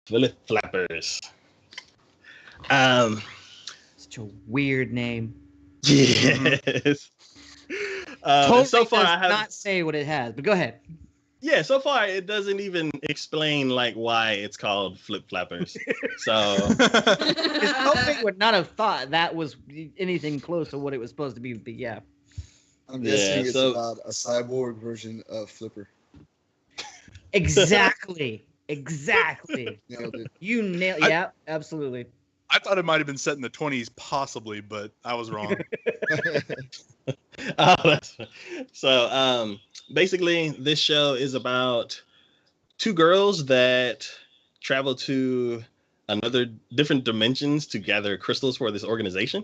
Flip Flappers. Um, Such a weird name. yes. Totally so far, does I have not say what it has, but go ahead. Yeah, so far it doesn't even explain like why it's called Flip Flappers. So Nobody would not have thought that was anything close to what it was supposed to be. But yeah, I'm Yeah, guessing it's so- about a cyborg version of Flipper. exactly. Nailed it. You nailed. I- Yeah, absolutely. I thought it might have been set in the 20s, possibly, but I was wrong. Oh, that's so. Basically, this show is about two girls that travel to another different dimensions to gather crystals for this organization,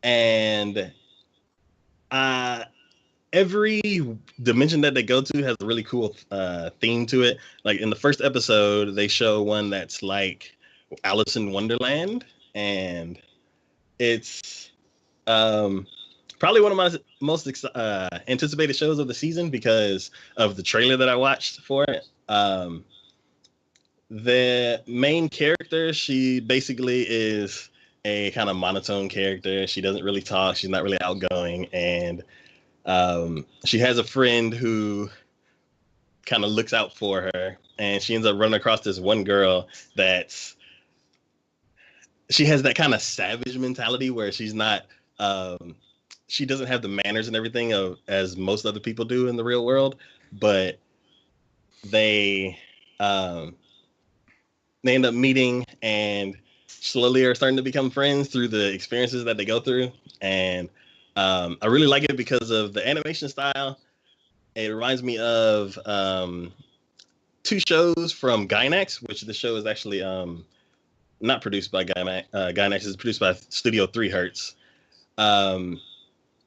and every dimension that they go to has a really cool theme to it. Like in the first episode, they show one that's like Alice in Wonderland, and it's probably one of my most anticipated shows of the season because of the trailer that I watched for it. The main character, she basically is a kind of monotone character. She doesn't really talk. She's not really outgoing, and she has a friend who kind of looks out for her, and she ends up running across this one girl she has that kind of savage mentality where she's not she doesn't have the manners and everything as most other people do in the real world, but they end up meeting and slowly are starting to become friends through the experiences that they go through. And I really like it because of the animation style. It reminds me of two shows from Gainax, which the show is actually not produced by Gainax. Gainax is produced by Studio 3 Hertz.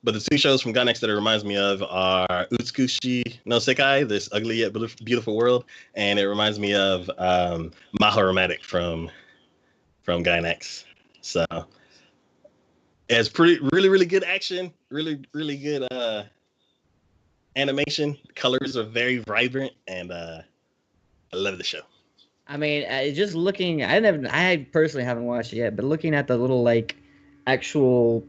But the two shows from Gainax that it reminds me of are Utsukushi no Sekai, This Ugly Yet Beautiful World, and it reminds me of Mahoramatic from Gainax. So it's really good action, really good animation. Colors are very vibrant, and I love the show. I mean, just looking, I personally haven't watched it yet, but looking at the little like actual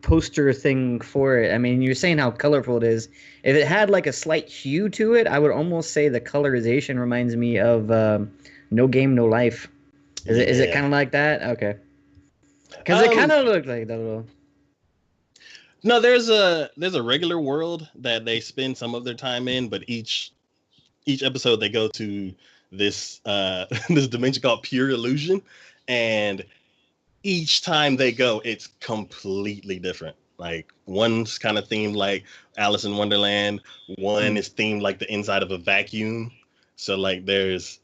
poster thing for it, I mean, you're saying how colorful it is. If it had like a slight hue to it, I would almost say the colorization reminds me of No Game No Life. Is it kind of like that? Okay, because it kind of looked like that little. No, there's a regular world that they spend some of their time in, but each episode they go to this this dimension called Pure Illusion, and each time they go, it's completely different. Like one's kind of themed like Alice in Wonderland, one is themed like the inside of a vacuum. So like there's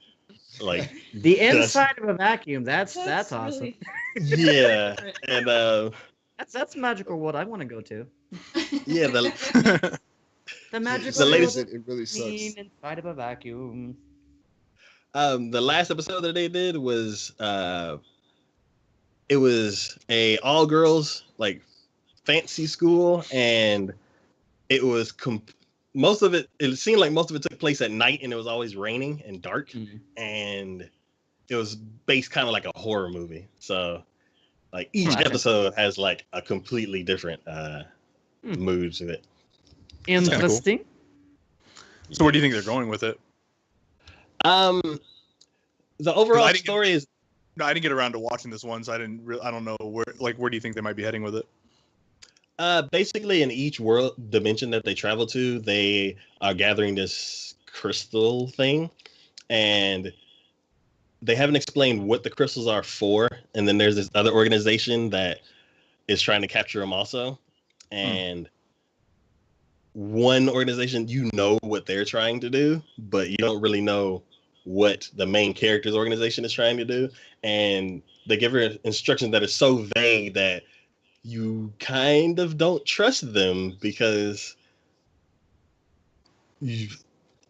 like the inside of a vacuum. That's awesome. Really... Yeah, and that's magical world I want to go to. Yeah, the magical the latest it really sucks. Inside of a vacuum. The last episode that they did was it was a all girls like fancy school, and it was most of it seemed like most of it took place at night, and it was always raining and dark, and it was based kind of like a horror movie. So like each episode has like a completely different mood to it. Interesting. Cool. So where do you think they're going with it? The overall story is. No, I didn't get around to watching this one, so I don't know where do you think they might be heading with it? Basically, in each world dimension that they travel to, they are gathering this crystal thing, and they haven't explained what the crystals are for. And then there's this other organization that is trying to capture them also, and one organization, you know what they're trying to do, but you don't really know what the main character's organization is trying to do. And they give her instructions that are so vague that you kind of don't trust them because you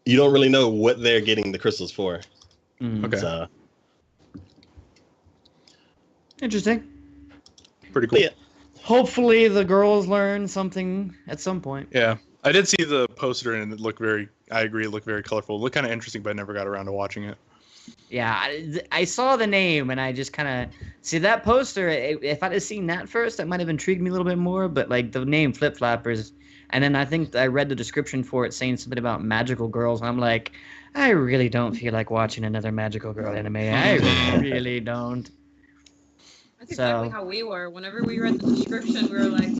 don't really know what they're getting the crystals for. Okay. So. Interesting. Pretty cool. Yeah. Hopefully the girls learn something at some point. Yeah. I did see the poster and it looked very colorful. It looked kind of interesting, but I never got around to watching it. Yeah, I saw the name and I just kind of see that poster. If I'd have seen that first, that might have intrigued me a little bit more. But like the name Flip Flappers, and then I think I read the description for it saying something about magical girls. And I'm like, I really don't feel like watching another magical girl anime. I really don't. That's exactly So how we were. Whenever we read the description, we were like,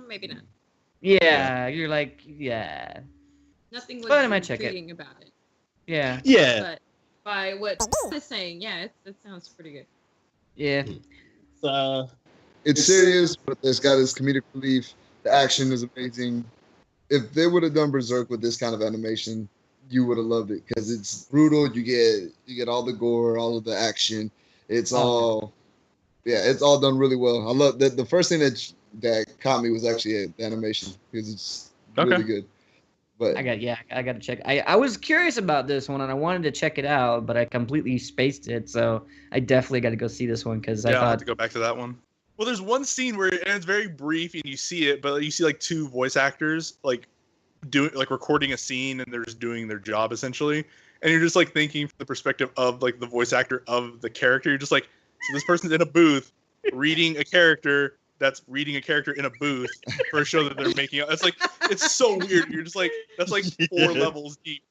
maybe not. yeah, you're like, yeah, Nothing was but I might check it. intriguing about it. Yeah, Yeah. But by what is saying, yeah, it sounds pretty good. yeah. So It's serious, but it's got its comedic relief. The action is amazing. If they would have done Berserk with this kind of animation, you would have loved it because it's brutal. You get all the gore, all of the action. It's all it's all done really well. I love that. The first thing that caught me was actually the animation because it's really good. But I got to check. I was curious about this one and I wanted to check it out, but I completely spaced it. So I definitely got to go see this one because I I'll have thought to go back to that one. Well, there's one scene where and it's very brief and you see it, but you see like two voice actors like recording a scene and they're just doing their job essentially. And you're just like thinking from the perspective of like the voice actor of the character. You're just like, so this person's in a booth reading a character that's reading a character in a booth for a show that they're making. It's like it's so weird. You're just like that's like 4 levels deep.